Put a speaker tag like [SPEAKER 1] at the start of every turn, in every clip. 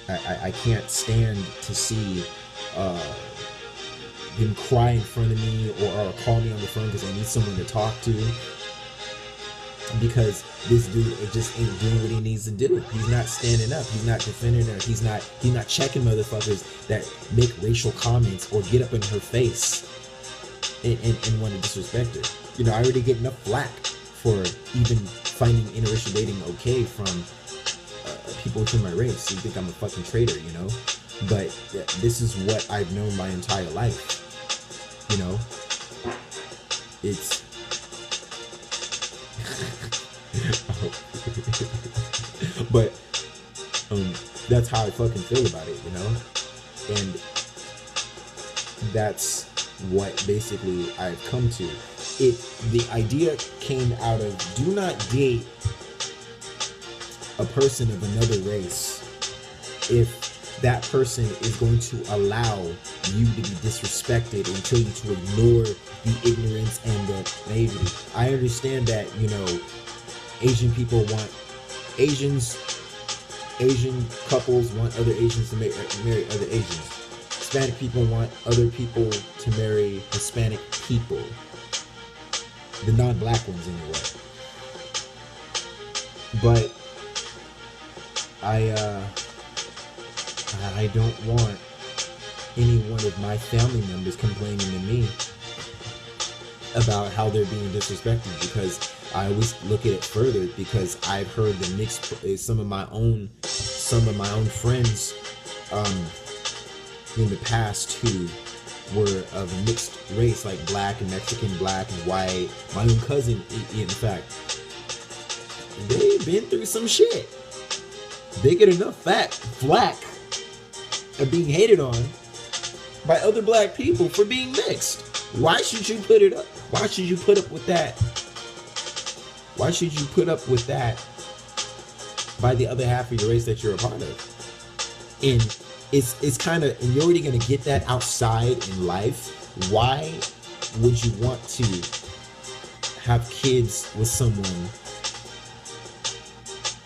[SPEAKER 1] I can't stand to see him cry in front of me or call me on the phone because I need someone to talk to, because this dude just ain't doing what he needs to do. He's not standing up. He's not defending her. He's not checking motherfuckers that make racial comments or get up in her face and want to disrespect her. You know, I already get enough flack for even finding interracial dating okay from people within my race. You think I'm a fucking traitor, you know? But this is what I've known my entire life. You know, it's but that's how I fucking feel about it, you know? And that's what basically I've come to. The idea came out of, do not date a person of another race if that person is going to allow you to be disrespected and tell you to ignore the ignorance and the naivety. I understand that, you know, Asian couples want other Asians to marry other Asians. Hispanic people want other people to marry Hispanic people. The non-black ones anyway. But I don't want any one of my family members complaining to me about how they're being disrespected, because I always look at it further, because I've heard the mixed, some of my own friends in the past who were of a mixed race, like black and Mexican, black and white. My own cousin, in fact, they've been through some shit. They get enough flack of being hated on by other black people for being mixed. Why should you put it up? Why should you put up with that? Why should you put up with that by the other half of your race that you're a part of? And it's kind of, and you're already going to get that outside in life. Why would you want to have kids with someone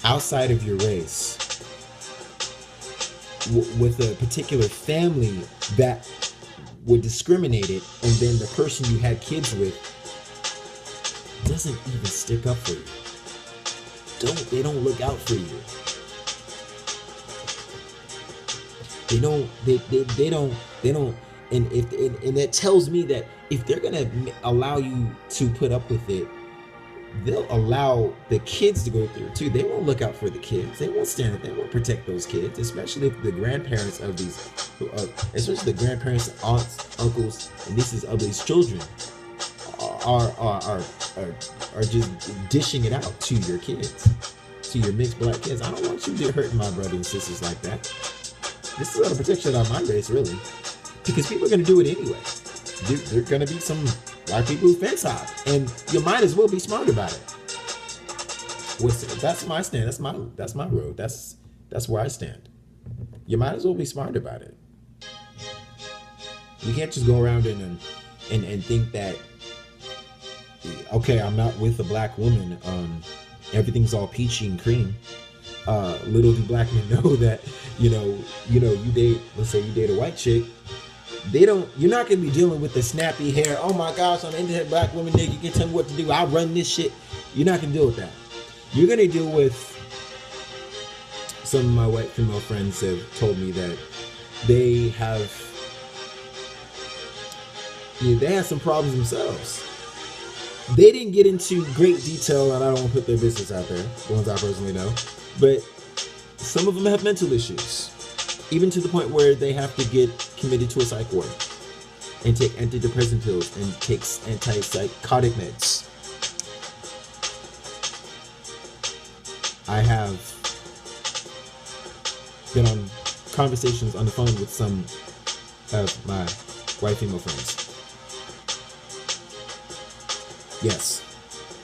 [SPEAKER 1] outside of your race, with a particular family that would discriminate it, and then the person you had kids with doesn't even stick up for you? They don't look out for you. They don't, and that tells me that if they're gonna allow you to put up with it, they'll allow the kids to go through it too. They won't look out for the kids. They won't stand up. They won't protect those kids, especially if the grandparents of these, especially the grandparents, aunts, uncles, and nieces of these children are just dishing it out to your kids, to your mixed black kids. I don't want you to hurt my brothers and sisters like that. This is not a protection on my race, really, because people are going to do it anyway. There are going to be some black people who fence hop, and you might as well be smart about it. That's my stand. That's my road. That's where I stand. You might as well be smart about it. You can't just go around and think that, okay, I'm not with a black woman, everything's all peachy and cream. Little do black men know that, you date, let's say you date a white chick, you're not gonna be dealing with the snappy hair, oh my gosh, I'm into that black woman, nigga, you can tell me what to do, I'll run this shit. You're not gonna deal with that. You're gonna deal with, some of my white female friends have told me that they have some problems themselves. They didn't get into great detail, and I don't want to put their business out there, the ones I personally know, but some of them have mental issues, even to the point where they have to get committed to a psych ward and take antidepressant pills and take antipsychotic meds. I have been on conversations on the phone with some of my white female friends. Yes.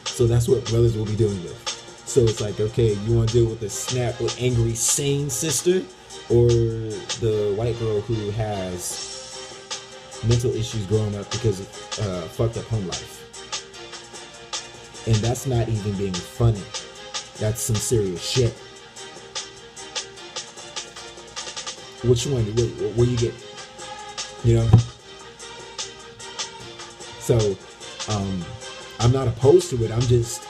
[SPEAKER 1] So that's what brothers will be dealing with. So it's like, okay, you want to deal with the snap with angry, sane sister, or the white girl who has mental issues growing up because of fucked up home life. And that's not even being funny. That's some serious shit. Which one? Where you get? You know. So, I'm not opposed to it. I'm just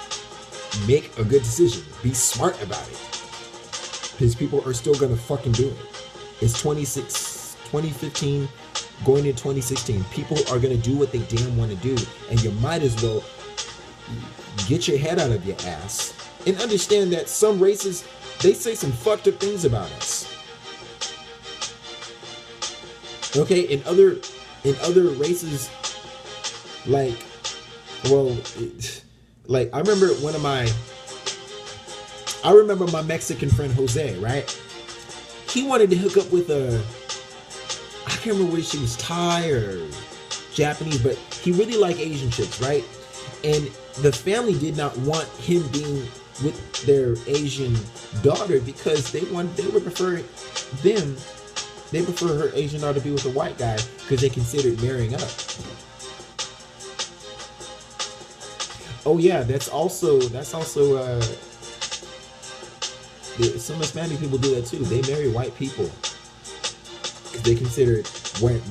[SPEAKER 1] make a good decision. Be smart about it. Because people are still gonna fucking do it. It's 2015, going into 2016. People are gonna do what they damn want to do, and you might as well get your head out of your ass and understand that some races, they say some fucked up things about us. Okay, in other races, like, well, like I remember my Mexican friend Jose, right? He wanted to hook up with I can't remember whether she was Thai or Japanese, but he really liked Asian chicks, right? And the family did not want him being with their Asian daughter because they would prefer her Asian daughter to be with a white guy because they considered marrying up. Oh yeah, that's also some Hispanic people do that too. They marry white people because they consider it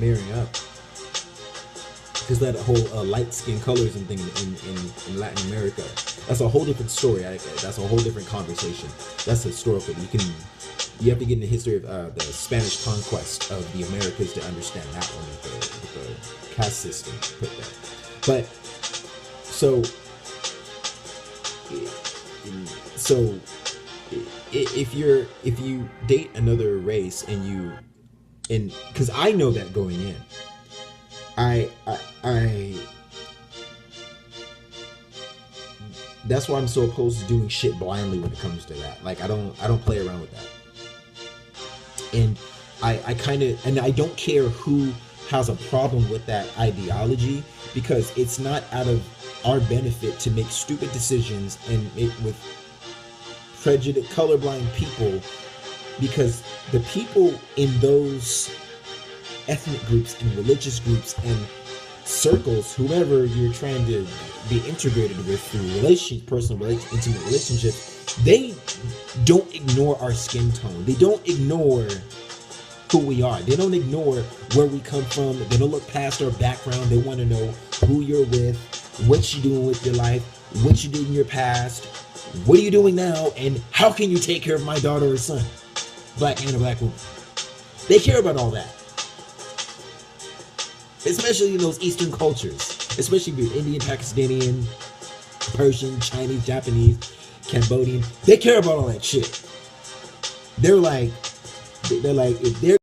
[SPEAKER 1] marrying up. Because that whole light skin colorism thing in Latin America, that's a whole different story. That's a whole different conversation. That's historical. You have to get in the history of the Spanish conquest of the Americas to understand that one with the caste system. But so if you date another race and because I know that going in, I that's why I'm so opposed to doing shit blindly when it comes to that. Like I don't play around with that. And I don't care who has a problem with that ideology, because it's not out of our benefit to make stupid decisions and with prejudiced, colorblind people, because the people in those ethnic groups and religious groups and circles, whoever you're trying to be integrated with through intimate relationships, they don't ignore our skin tone. They don't ignore who we are. They don't ignore where we come from. They don't look past our background. They want to know who you're with, what you're doing with your life, what you did in your past, what are you doing now, and how can you take care of my daughter or son, black man or black woman. They care about all that. Especially in those Eastern cultures, especially if you're Indian, Pakistani, Persian, Chinese, Japanese, Cambodian. They care about all that shit. They're like, if they're